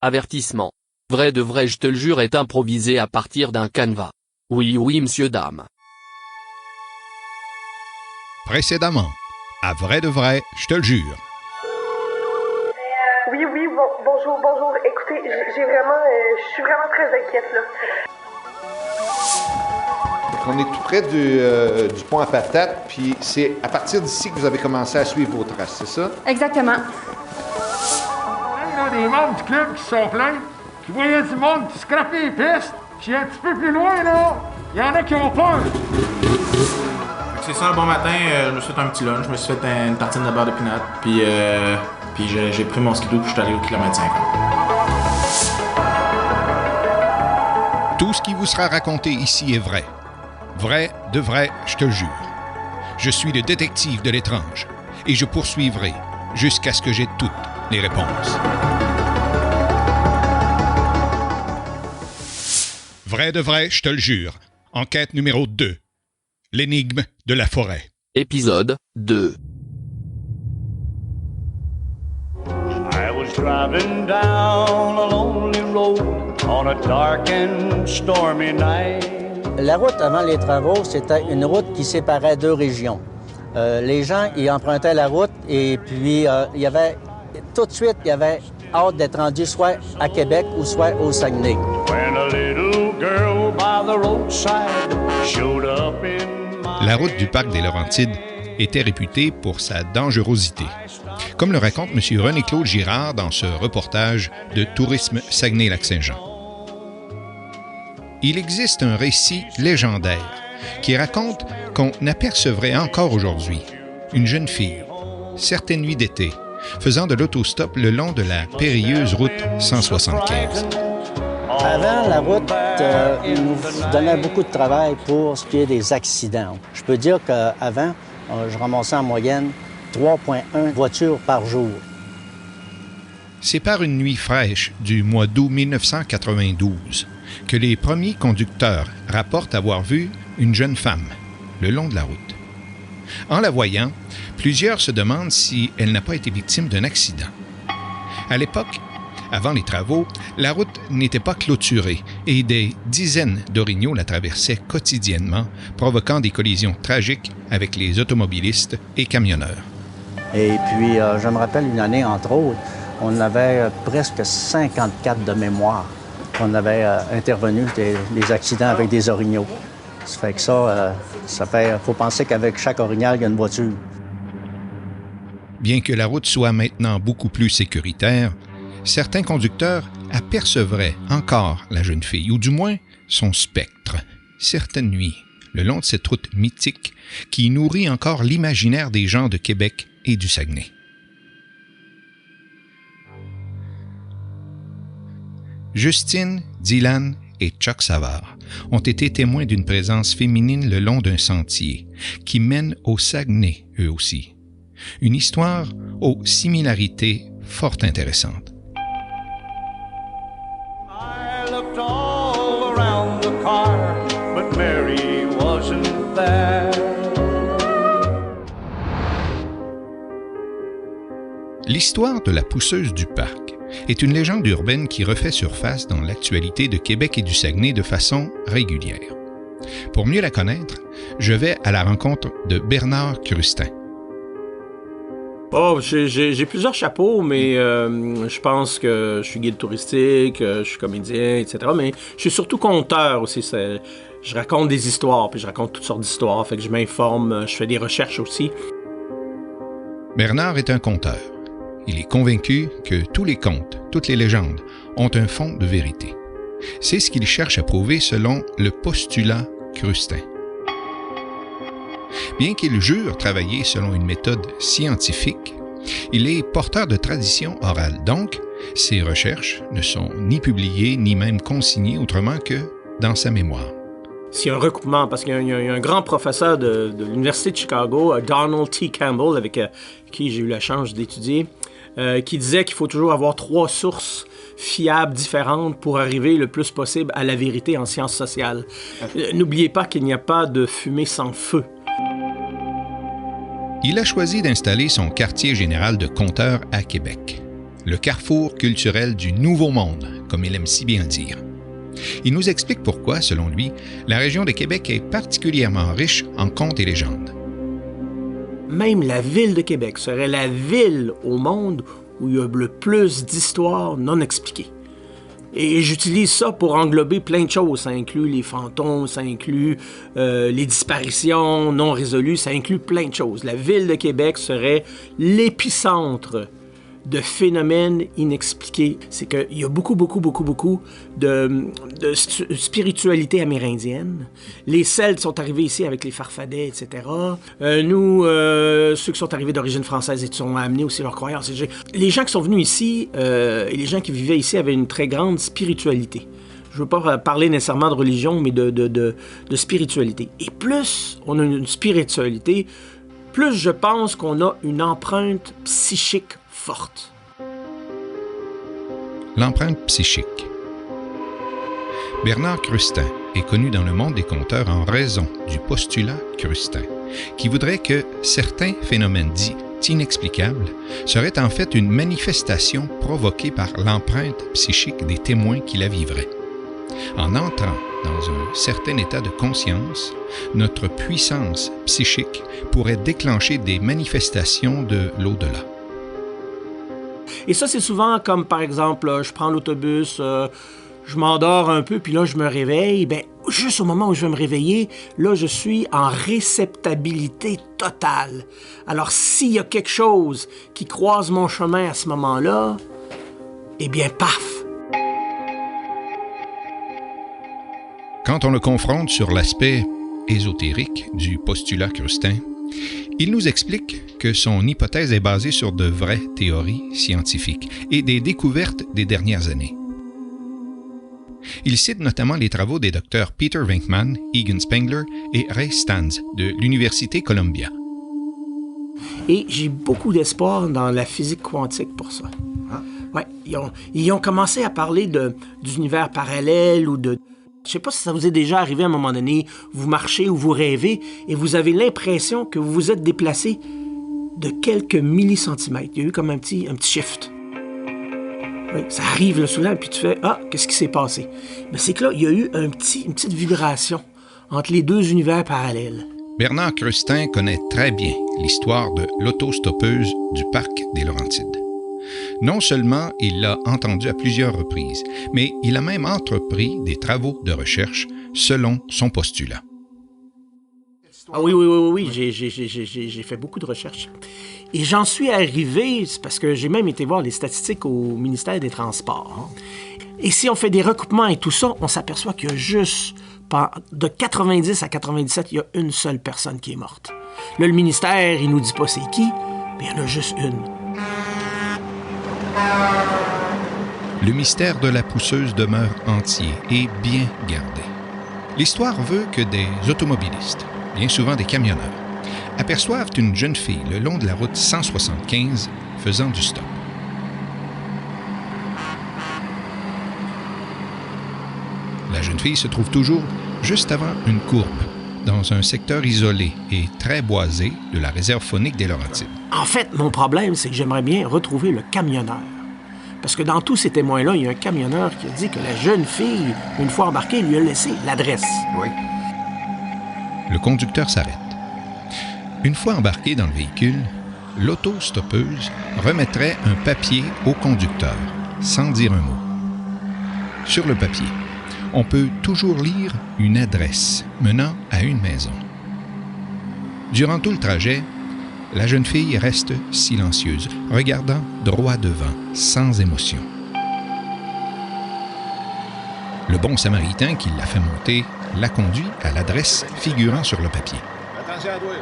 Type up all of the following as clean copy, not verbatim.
Avertissement. Vrai de vrai je te le jure est improvisé à partir d'un canevas. Oui monsieur dame. Précédemment, à vrai de vrai, je te le jure. Oui, bonjour. Écoutez, je suis vraiment très inquiète, là. On est tout près du pont à patates, puis c'est à partir d'ici que vous avez commencé à suivre vos traces, c'est ça? Exactement. Il y a des membres du club qui sont pleins, qui voyaient du monde qui scrapait les pistes, puis un petit peu plus loin, là, il y en a qui ont peur. C'est ça, un bon matin, je me suis fait un petit lunch, je me suis fait une tartine de beurre de pinot, puis j'ai pris mon skidoo, puis je suis allé au kilomètre 50. Tout ce qui vous sera raconté ici est vrai. Vrai de vrai, je te le jure. Je suis le détective de l'étrange et je poursuivrai jusqu'à ce que j'ai toutes les réponses. Vrai de vrai, je te le jure. Enquête numéro 2. L'énigme de la forêt. Épisode 2. I was driving down a lonely road on a dark and stormy night. La route avant les travaux, c'était une route qui séparait deux régions. Les gens y empruntaient la route et puis il y avait tout de suite, il y avait hâte d'être rendu soit à Québec ou soit au Saguenay. When a little girl by the roadside showed up in La route du parc des Laurentides était réputée pour sa dangerosité, comme le raconte M. René-Claude Girard dans ce reportage de Tourisme Saguenay-Lac-Saint-Jean. Il existe un récit légendaire qui raconte qu'on apercevrait encore aujourd'hui une jeune fille, certaines nuits d'été, faisant de l'autostop le long de la périlleuse route 175. Avant, la route nous donnait beaucoup de travail pour ce qui est des accidents. Je peux dire qu'avant, je ramassais en moyenne 3,1 voitures par jour. C'est par une nuit fraîche du mois d'août 1992 que les premiers conducteurs rapportent avoir vu une jeune femme le long de la route. En la voyant, plusieurs se demandent si elle n'a pas été victime d'un accident. À l'époque, avant les travaux, la route n'était pas clôturée et des dizaines d'orignaux la traversaient quotidiennement, provoquant des collisions tragiques avec les automobilistes et camionneurs. Et puis, je me rappelle une année, entre autres, on avait presque 54 de mémoire. On avait intervenu des accidents avec des orignaux. Ça fait que faut penser qu'avec chaque orignal, il y a une voiture. Bien que la route soit maintenant beaucoup plus sécuritaire, certains conducteurs apercevraient encore la jeune fille, ou du moins son spectre, certaines nuits, le long de cette route mythique qui nourrit encore l'imaginaire des gens de Québec et du Saguenay. Justine, Dylan et Chuck Savard ont été témoins d'une présence féminine le long d'un sentier qui mène au Saguenay, eux aussi. Une histoire aux similarités fort intéressantes. I looked all around the car, but Mary wasn't there. L'histoire de la pousseuse du parc est une légende urbaine qui refait surface dans l'actualité de Québec et du Saguenay de façon régulière. Pour mieux la connaître, je vais à la rencontre de Bernard Crustin. Oh, j'ai plusieurs chapeaux, mais je pense que je suis guide touristique, je suis comédien, etc. Mais je suis surtout conteur aussi. Je raconte des histoires, puis je raconte toutes sortes d'histoires. Fait que je m'informe, je fais des recherches aussi. Bernard est un conteur. Il est convaincu que tous les contes, toutes les légendes, ont un fond de vérité. C'est ce qu'il cherche à prouver selon le postulat Crustin. Bien qu'il jure travailler selon une méthode scientifique, il est porteur de tradition orale. Donc, ses recherches ne sont ni publiées ni même consignées autrement que dans sa mémoire. S'il y a un recoupement, parce qu'il y a un grand professeur de l'Université de Chicago, Donald T. Campbell, avec qui j'ai eu la chance d'étudier, qui disait qu'il faut toujours avoir 3 sources fiables différentes pour arriver le plus possible à la vérité en sciences sociales. N'oubliez pas qu'il n'y a pas de fumée sans feu. Il a choisi d'installer son quartier général de compteurs à Québec. le carrefour culturel du Nouveau Monde, comme il aime si bien le dire. Il nous explique pourquoi, selon lui, la région de Québec est particulièrement riche en contes et légendes. Même la ville de Québec serait la ville au monde où il y a le plus d'histoires non expliquées. Et j'utilise ça pour englober plein de choses. Ça inclut les fantômes, ça inclut les disparitions non résolues, ça inclut plein de choses. La ville de Québec serait l'épicentre de phénomènes inexpliqués. C'est qu'il y a beaucoup de spiritualité amérindienne. Les Celtes sont arrivés ici avec les Farfadets, etc. Nous, ceux qui sont arrivés d'origine française, ils ont amené aussi leurs croyances. Les gens qui sont venus ici et les gens qui vivaient ici avaient une très grande spiritualité. Je ne veux pas parler nécessairement de religion, mais de spiritualité. Et plus on a une spiritualité, plus je pense qu'on a une empreinte psychique forte. L'empreinte psychique. Bernard Crustin est connu dans le monde des conteurs en raison du postulat Crustin, qui voudrait que certains phénomènes dits inexplicables seraient en fait une manifestation provoquée par l'empreinte psychique des témoins qui la vivraient. En entrant dans un certain état de conscience, notre puissance psychique pourrait déclencher des manifestations de l'au-delà. Et ça, c'est souvent comme, par exemple, je prends l'autobus, je m'endors un peu, puis là, je me réveille. Bien, juste au moment où je vais me réveiller, là, je suis en réceptabilité totale. Alors, s'il y a quelque chose qui croise mon chemin à ce moment-là, eh bien, paf! Quand on le confronte sur l'aspect ésotérique du postulat Crustin, il nous explique que son hypothèse est basée sur de vraies théories scientifiques et des découvertes des dernières années. Il cite notamment les travaux des docteurs Peter Venkman, Egan Spengler et Ray Stans de l'Université Columbia. Et j'ai beaucoup d'espoir dans la physique quantique pour ça. Ouais, ils ont commencé à parler d'univers parallèles ou de... Je ne sais pas si ça vous est déjà arrivé à un moment donné, vous marchez ou vous rêvez et vous avez l'impression que vous vous êtes déplacé de quelques millicentimètres. Il y a eu comme un petit shift. Oui, ça arrive là souvent, puis tu fais « Ah, qu'est-ce qui s'est passé? » Mais c'est que là, il y a eu une petite vibration entre les deux univers parallèles. Bernard Crustin connaît très bien l'histoire de l'autostoppeuse du parc des Laurentides. Non seulement il l'a entendu à plusieurs reprises, mais il a même entrepris des travaux de recherche selon son postulat. Ah oui, j'ai fait beaucoup de recherches. Et j'en suis arrivé, c'est parce que j'ai même été voir les statistiques au ministère des Transports. Et si on fait des recoupements et tout ça, on s'aperçoit qu'il y a juste, de 90 à 97, il y a une seule personne qui est morte. Là, le ministère, il nous dit pas c'est qui, mais il y en a juste une. Le mystère de la pousseuse demeure entier et bien gardé. L'histoire veut que des automobilistes, bien souvent des camionneurs, aperçoivent une jeune fille le long de la route 175 faisant du stop. La jeune fille se trouve toujours juste avant une courbe, dans un secteur isolé et très boisé de la réserve faunique des Laurentides. En fait, mon problème, c'est que j'aimerais bien retrouver le camionneur. Parce que dans tous ces témoins-là, il y a un camionneur qui a dit que la jeune fille, une fois embarquée, lui a laissé l'adresse. Oui. Le conducteur s'arrête. Une fois embarqué dans le véhicule, l'autostoppeuse remettrait un papier au conducteur, sans dire un mot. Sur le papier, on peut toujours lire une adresse menant à une maison. Durant tout le trajet, la jeune fille reste silencieuse, regardant droit devant, sans émotion. Le bon samaritain qui l'a fait monter la conduit à l'adresse figurant sur le papier. Attention à toi.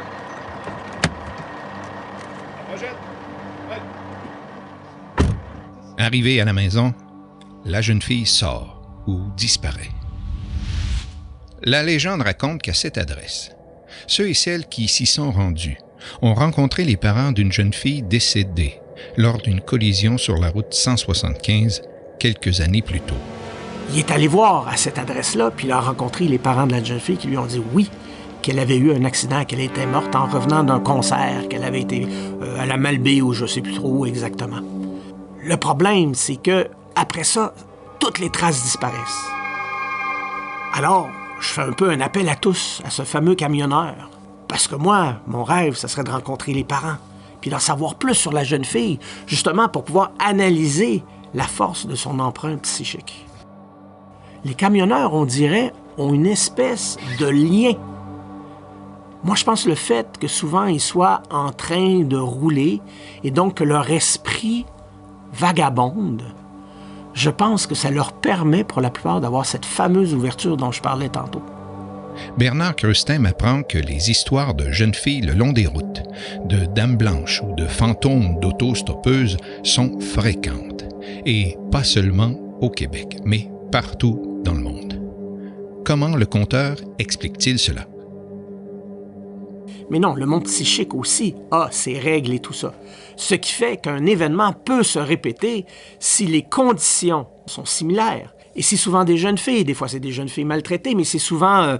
Arrivée à la maison, la jeune fille sort ou disparaît. La légende raconte qu'à cette adresse, ceux et celles qui s'y sont rendus ont rencontré les parents d'une jeune fille décédée lors d'une collision sur la route 175 quelques années plus tôt. Il est allé voir à cette adresse-là, puis il a rencontré les parents de la jeune fille qui lui ont dit oui, qu'elle avait eu un accident, qu'elle était morte en revenant d'un concert, qu'elle avait été à la Malbaie ou je ne sais plus trop où exactement. Le problème, c'est que après ça, toutes les traces disparaissent. Alors, je fais un peu un appel à tous, à ce fameux camionneur. Parce que moi, mon rêve, ça serait de rencontrer les parents, puis d'en savoir plus sur la jeune fille, justement pour pouvoir analyser la force de son empreinte psychique. Les camionneurs, on dirait, ont une espèce de lien. Moi, je pense le fait que souvent, ils soient en train de rouler et donc que leur esprit vagabonde, je pense que ça leur permet pour la plupart d'avoir cette fameuse ouverture dont je parlais tantôt. Bernard Crustin m'apprend que les histoires de jeunes filles le long des routes, de dames blanches ou de fantômes d'autostoppeuses sont fréquentes. Et pas seulement au Québec, mais partout dans le monde. Comment le conteur explique-t-il cela? Mais non, le monde psychique aussi a ses règles et tout ça. Ce qui fait qu'un événement peut se répéter si les conditions sont similaires. Et c'est souvent des jeunes filles, des fois c'est des jeunes filles maltraitées, mais c'est souvent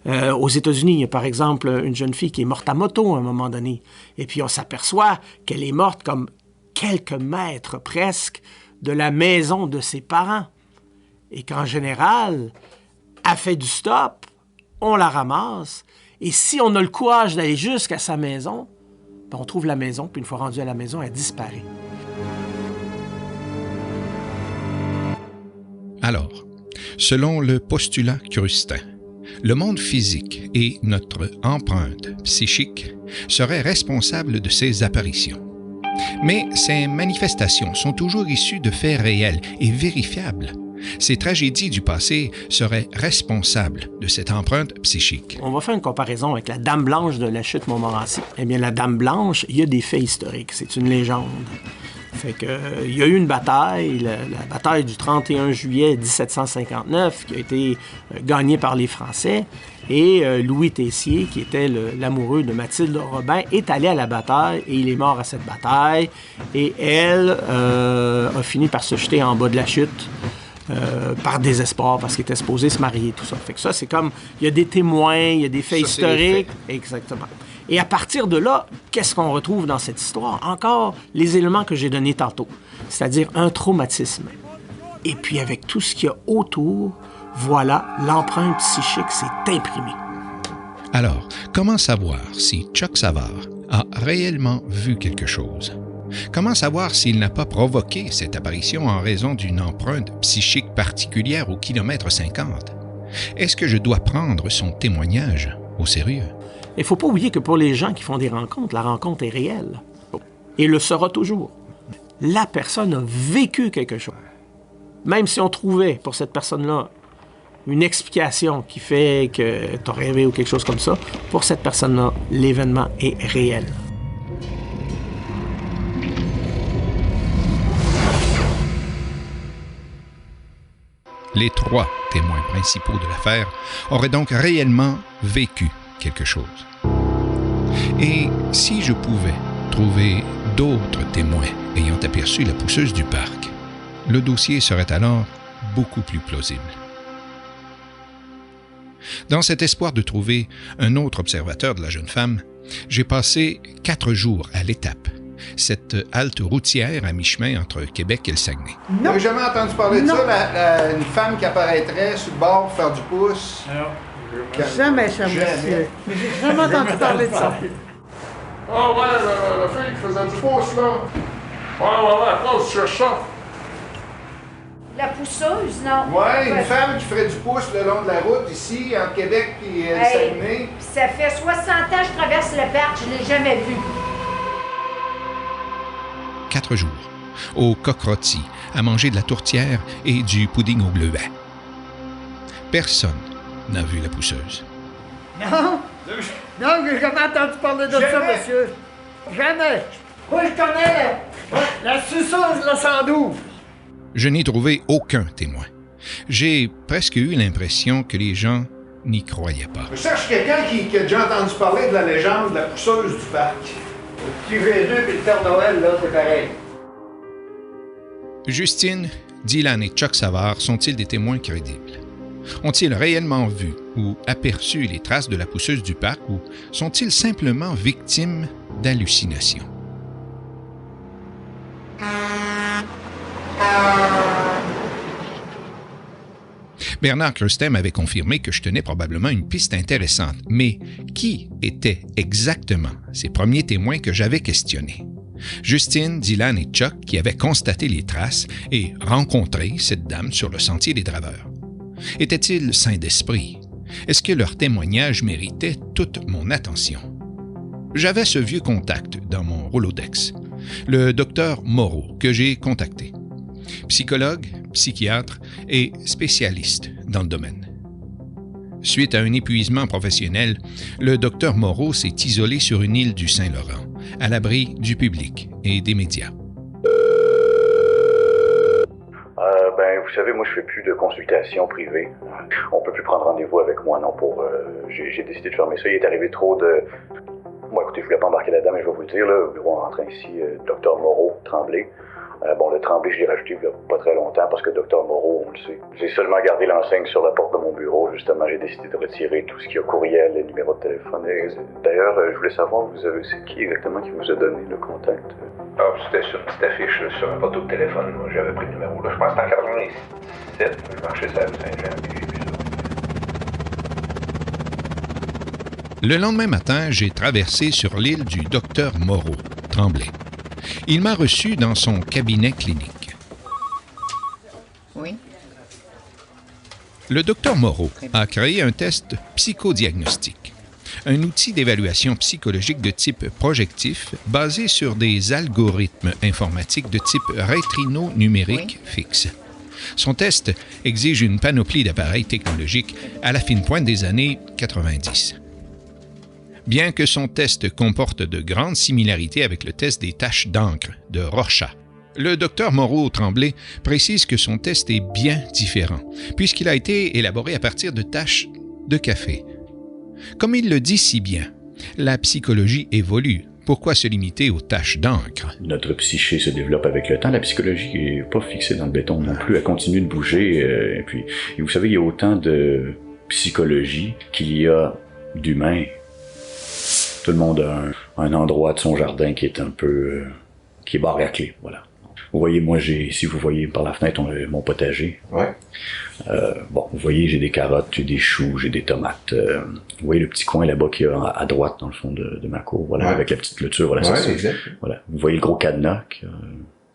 aux États-Unis, il y a par exemple une jeune fille qui est morte à moto à un moment donné. Et puis on s'aperçoit qu'elle est morte comme quelques mètres presque de la maison de ses parents. Et qu'en général, elle fait du stop, on la ramasse, et si on a le courage d'aller jusqu'à sa maison, ben on trouve la maison, puis une fois rendu à la maison, elle disparaît. Alors, selon le postulat Crustin, le monde physique et notre empreinte psychique seraient responsables de ces apparitions. Mais ces manifestations sont toujours issues de faits réels et vérifiables. Ces tragédies du passé seraient responsables de cette empreinte psychique. On va faire une comparaison avec la Dame Blanche de la chute Montmorency. Eh bien, la Dame Blanche, il y a des faits historiques. C'est une légende. Fait que, il y a eu une bataille, la bataille du 31 juillet 1759, qui a été gagnée par les Français. Et Louis Tessier, qui était l'amoureux de Mathilde Robin, est allé à la bataille et il est mort à cette bataille. Et elle a fini par se jeter en bas de la chute. Par désespoir, parce qu'il était supposé se marier, tout ça. Fait que ça, c'est comme, il y a des témoins, il y a des faits historiques. Exactement. Et à partir de là, qu'est-ce qu'on retrouve dans cette histoire? Encore les éléments que j'ai donnés tantôt, c'est-à-dire un traumatisme. Et puis avec tout ce qu'il y a autour, voilà, l'empreinte psychique s'est imprimée. Alors, comment savoir si Chuck Savard a réellement vu quelque chose? Comment savoir s'il n'a pas provoqué cette apparition en raison d'une empreinte psychique particulière au kilomètre 50? Est-ce que je dois prendre son témoignage au sérieux? Il ne faut pas oublier que pour les gens qui font des rencontres, la rencontre est réelle. Et le sera toujours. La personne a vécu quelque chose. Même si on trouvait pour cette personne-là une explication qui fait que tu as rêvé ou quelque chose comme ça, pour cette personne-là, l'événement est réel. Les 3 témoins principaux de l'affaire auraient donc réellement vécu quelque chose. Et si je pouvais trouver d'autres témoins ayant aperçu la pousseuse du parc, le dossier serait alors beaucoup plus plausible. Dans cet espoir de trouver un autre observateur de la jeune femme, j'ai passé 4 jours à l'étape, cette halte routière à mi-chemin entre Québec et le Saguenay. Vous n'avez jamais entendu parler de ça, une femme qui apparaîtrait sur le bord pour faire du pouce? Jamais, monsieur. Mais j'ai jamais entendu parler de ça. Ah ouais, la fille qui faisait du pouce, là. Ouais, à cause, je cherche ça. La pousseuse, non? Ouais, une femme qui ferait du pouce le long de la route ici, entre Québec et le Saguenay. Ça fait 60 ans que je traverse le parc, je l'ai jamais vu. 4 jours, au coq-rôti, à manger de la tourtière et du pudding au bleuet. Personne n'a vu la pousseuse. Non? Non, j'ai jamais entendu parler de ça, monsieur. Jamais. Moi, je connais la suceuse, la 112. Je n'ai trouvé aucun témoin. J'ai presque eu l'impression que les gens n'y croyaient pas. Je cherche quelqu'un qui a déjà entendu parler de la légende de la pousseuse du parc. Le petit Jésus et le Père Noël, là, c'est pareil. Justine, Dylan et Chuck Savard sont-ils des témoins crédibles? Ont-ils réellement vu ou aperçu les traces de la pousseuse du parc ou sont-ils simplement victimes d'hallucinations? Bernard Crustem avait confirmé que je tenais probablement une piste intéressante, mais qui étaient exactement ces premiers témoins que j'avais questionnés? Justine, Dylan et Chuck qui avaient constaté les traces et rencontré cette dame sur le sentier des draveurs. Étaient-ils sains d'esprit? Est-ce que leur témoignage méritait toute mon attention? J'avais ce vieux contact dans mon Rolodex, le docteur Moreau, que j'ai contacté. Psychologue, psychiatre et spécialiste dans le domaine. Suite à un épuisement professionnel, le docteur Moreau s'est isolé sur une île du Saint-Laurent, à l'abri du public et des médias. Vous savez, moi, je fais plus de consultations privées. On peut plus prendre rendez-vous avec moi, non, j'ai décidé de fermer ça. Il est arrivé trop de... Bon, écoutez, je voulais pas embarquer là-dedans, mais je vais vous le dire, là, au bureau en train ici, Dr Moreau, Tremblay. Le Tremblay, je l'ai rajouté il y a pas très longtemps parce que Dr Moreau, on le sait. J'ai seulement gardé l'enseigne sur la porte de mon bureau. Justement, j'ai décidé de retirer tout ce qui est courriel, les numéros de téléphone. D'ailleurs, je voulais savoir, c'est qui exactement qui vous a donné le contact? C'était sur une petite affiche là, sur un poteau de téléphone. Moi, j'avais pris le numéro. Là. Je pense que c'était en 87. Je marchais sur la rue Saint-Jean et j'ai vu ça. Le lendemain matin, j'ai traversé sur l'île du docteur Moreau, Tremblay. Il m'a reçu dans son cabinet clinique. Oui. Le docteur Moreau a créé un test psychodiagnostique, un outil d'évaluation psychologique de type projectif basé sur des algorithmes informatiques de type rétino-numérique fixe. Son test exige une panoplie d'appareils technologiques à la fine pointe des années 90. Bien que son test comporte de grandes similarités avec le test des taches d'encre de Rorschach, le docteur Moreau-Tremblay précise que son test est bien différent, puisqu'il a été élaboré à partir de taches de café. Comme il le dit si bien, la psychologie évolue. Pourquoi se limiter aux taches d'encre? Notre psyché se développe avec le temps. La psychologie n'est pas fixée dans le béton non plus. Elle continue de bouger. Et vous savez, il y a autant de psychologie qu'il y a d'humains. Tout le monde a un endroit de son jardin qui est un peu... qui est barré à clé, voilà. Vous voyez, moi, si vous voyez par la fenêtre, mon potager. Ouais. Vous voyez, j'ai des carottes, j'ai des choux, j'ai des tomates. Vous voyez le petit coin là-bas qu'il y a à droite, dans le fond de ma cour, voilà, avec la petite clôture, voilà, ouais, c'est exact. Voilà. Vous voyez le gros cadenas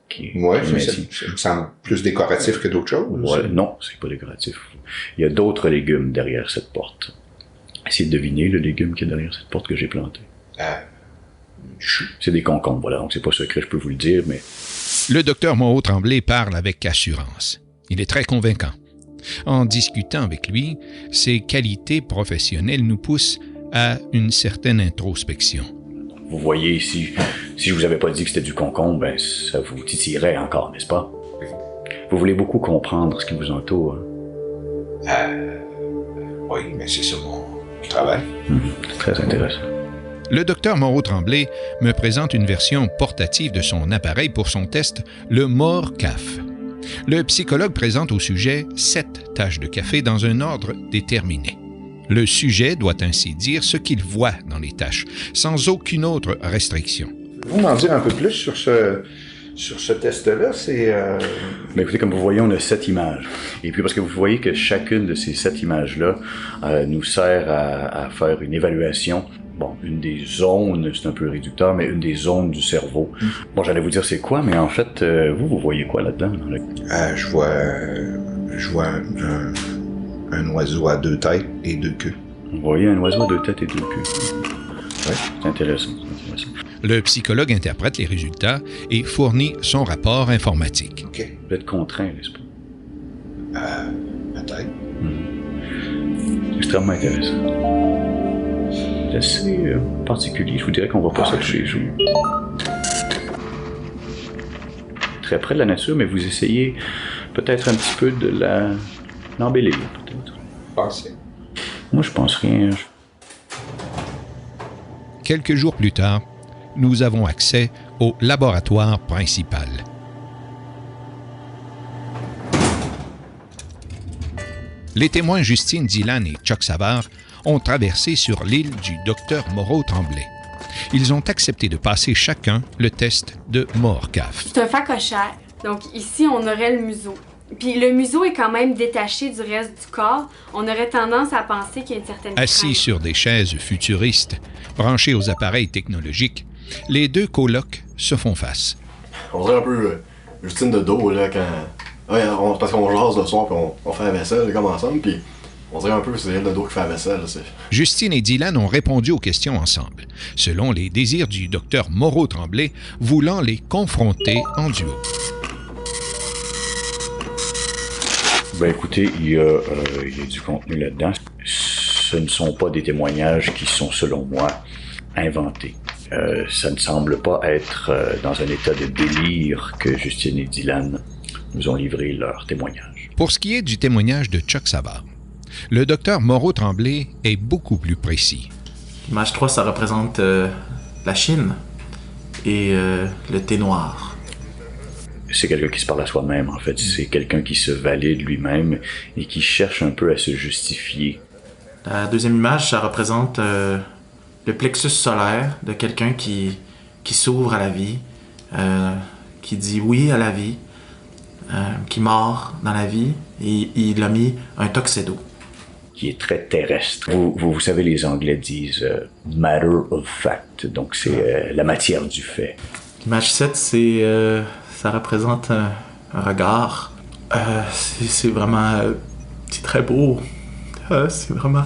qui ça me semble plus décoratif que d'autres choses. Ouais, non, c'est pas décoratif. Il y a d'autres légumes derrière cette porte. Essayez de deviner le légume qui est derrière cette porte que j'ai planté. C'est des concombres, voilà, donc c'est pas secret, je peux vous le dire, mais... Le docteur Moreau-Tremblay parle avec assurance. Il est très convaincant. En discutant avec lui, ses qualités professionnelles nous poussent à une certaine introspection. Vous voyez, si je vous avais pas dit que c'était du concombre, ça vous titillerait encore, n'est-ce pas? Vous voulez beaucoup comprendre ce qui vous entoure. Oui, mais c'est ça mon travail. C'est très intéressant. Le docteur Moreau-Tremblay me présente une version portative de son appareil pour son test, le MORCAF. Le psychologue présente au sujet 7 taches de café dans un ordre déterminé. Le sujet doit ainsi dire ce qu'il voit dans les taches, sans aucune autre restriction. Vous m'en dire un peu plus sur ce test-là, c'est... Mais écoutez, comme vous voyez, on a 7 images. Et puis parce que vous voyez que chacune de ces 7 images-là nous sert à faire une évaluation. Bon, une des zones, c'est un peu réducteur, mais une des zones du cerveau. Bon, j'allais vous dire c'est quoi, mais en fait, vous voyez quoi là-dedans? Je vois un oiseau à 2 têtes et 2 queues. Vous voyez un oiseau à 2 têtes et 2 queues? Oui, c'est intéressant. Le psychologue interprète les résultats et fournit son rapport informatique. OK. Vous êtes contraint, n'est-ce pas? Peut-être. Extrêmement intéressant. C'est assez particulier. Je vous dirais qu'on va pas ça chez vous. Très près de la nature, mais vous essayez peut-être un petit peu de l'embellir, peut-être. Pensez. Moi, je pense rien. Quelques jours plus tard, nous avons accès au laboratoire principal. Les témoins Justine Dylan et Chuck Savard ont traversé sur l'île du docteur Moreau-Tremblay. Ils ont accepté de passer chacun le test de MORCAF. C'est un facochère. Donc ici, on aurait le museau. Puis le museau est quand même détaché du reste du corps. On aurait tendance à penser qu'il y a une certaine Assis crainte. sur des chaises futuristes, branchés aux appareils technologiques, les deux colocs se font face. On dirait un peu Justine de dos, là, quand... Ouais, parce qu'on jase le soir, puis on fait la vaisselle, comme ensemble, puis on dirait un peu que c'est elle de dos qui fait la vaisselle. Justine et Dylan ont répondu aux questions ensemble, selon les désirs du docteur Moreau-Tremblay, voulant les confronter en duo. Ben écoutez, il y a du contenu là-dedans. Ce ne sont pas des témoignages qui sont, selon moi, inventés. Ça ne semble pas être dans un état de délire que Justine et Dylan nous ont livré leurs témoignages. Pour ce qui est du témoignage de Chuck Savard, le docteur Moreau-Tremblay est beaucoup plus précis. L'image 3, ça représente la Chine et le thé noir. C'est quelqu'un qui se parle à soi-même, en fait. C'est quelqu'un qui se valide lui-même et qui cherche un peu à se justifier. La deuxième image, ça représente le plexus solaire de quelqu'un qui s'ouvre à la vie, qui dit oui à la vie, qui mord dans la vie, et il a mis un tuxedo. Qui est très terrestre. Vous savez, les Anglais disent matter of fact, donc c'est la matière du fait. L'image 7, ça représente un regard. C'est vraiment... c'est très beau. C'est vraiment...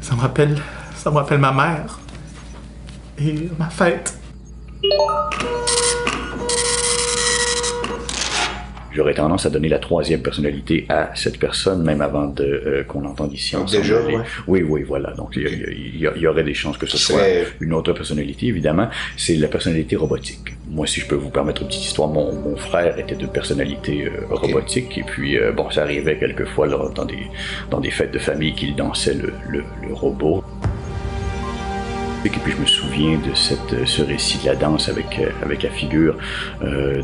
Ça me rappelle ma mère. Et ma fête. J'aurais tendance à donner la troisième personnalité à cette personne, même avant qu'on l'entende ici ensemble. Déjà, ouais. Oui, voilà. Donc, il y aurait des chances que ce soit une autre personnalité, évidemment. C'est la personnalité robotique. Moi, si je peux vous permettre une petite histoire, mon frère était de personnalité robotique. Et puis, ça arrivait quelquefois là, dans des fêtes de famille qu'il dansait le robot. Et puis je me souviens de ce récit de la danse avec la figure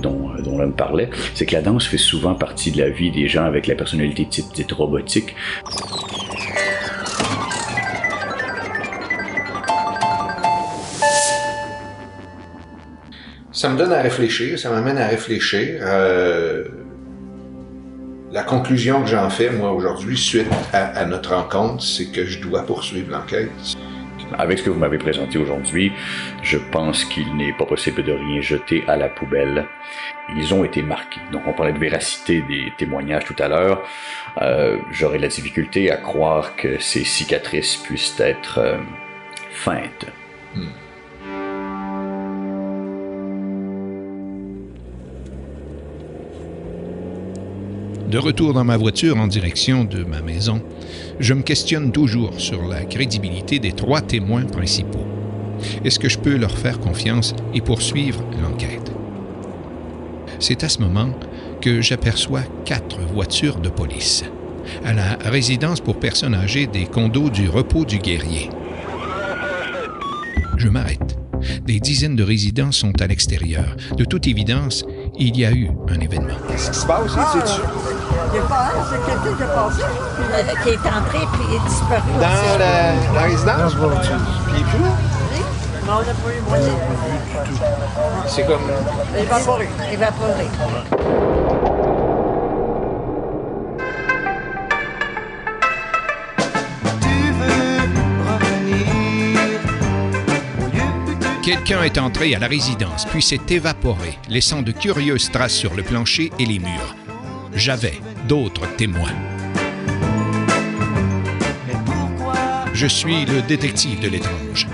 dont l'homme parlait. C'est que la danse fait souvent partie de la vie des gens avec la personnalité dite robotique. Ça me donne à réfléchir, ça m'amène à réfléchir. La conclusion que j'en fais, moi, aujourd'hui, suite à notre rencontre, c'est que je dois poursuivre l'enquête. Avec ce que vous m'avez présenté aujourd'hui, je pense qu'il n'est pas possible de rien jeter à la poubelle. Ils ont été marqués. Donc, on parlait de véracité des témoignages tout à l'heure. J'aurais de la difficulté à croire que ces cicatrices puissent être feintes. De retour dans ma voiture en direction de ma maison, je me questionne toujours sur la crédibilité des 3 témoins principaux. Est-ce que je peux leur faire confiance et poursuivre l'enquête? C'est à ce moment que j'aperçois 4 voitures de police à la résidence pour personnes âgées des condos du Repos du Guerrier. Je m'arrête. Des dizaines de résidents sont à l'extérieur. De toute évidence, il y a eu un événement. Qu'est-ce qui se passe? C'est quelqu'un qui est passé. Qui est entré puis il est disparu. Dans la résidence? Puis il est plus là? Non, on n'a pas eu moyen. C'est comme... Évaporé. Quelqu'un est entré à la résidence, puis s'est évaporé, laissant de curieuses traces sur le plancher et les murs. J'avais d'autres témoins. Je suis le détective de l'étrange,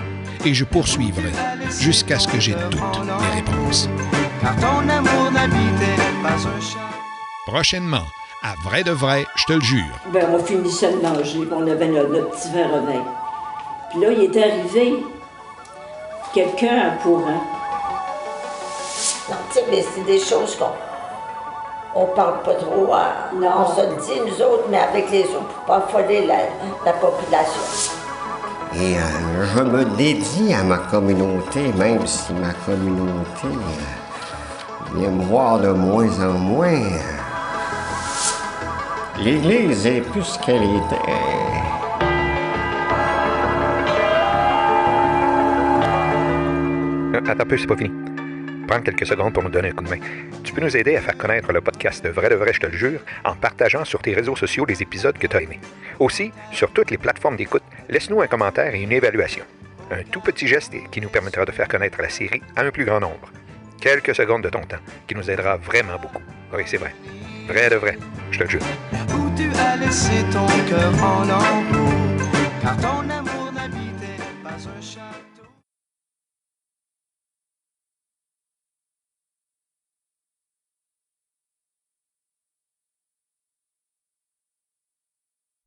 et je poursuivrai jusqu'à ce que j'ai toutes les réponses. Prochainement, à Vrai de Vrai, je te le jure. Ben, on finissait de manger, on avait notre petit verre à vin. Puis là, il est arrivé quelqu'un à courant. Non, tu sais, mais c'est des choses qu'on parle pas trop. Non. On se le dit, nous autres, mais avec les autres, pour pas affoler la population. Et je me dédie à ma communauté, même si ma communauté vient me voir de moins en moins. L'Église est plus ce qu'elle était. Attends un peu, c'est pas fini. Prends quelques secondes pour me donner un coup de main. Tu peux nous aider à faire connaître le podcast de Vrai, je te le jure, en partageant sur tes réseaux sociaux les épisodes que tu as aimés. Aussi, sur toutes les plateformes d'écoute, laisse-nous un commentaire et une évaluation. Un tout petit geste qui nous permettra de faire connaître la série à un plus grand nombre. Quelques secondes de ton temps, qui nous aidera vraiment beaucoup. Oui, c'est vrai. Vrai, je te le jure. Où tu as laissé ton cœur en lambeaux, car ton amour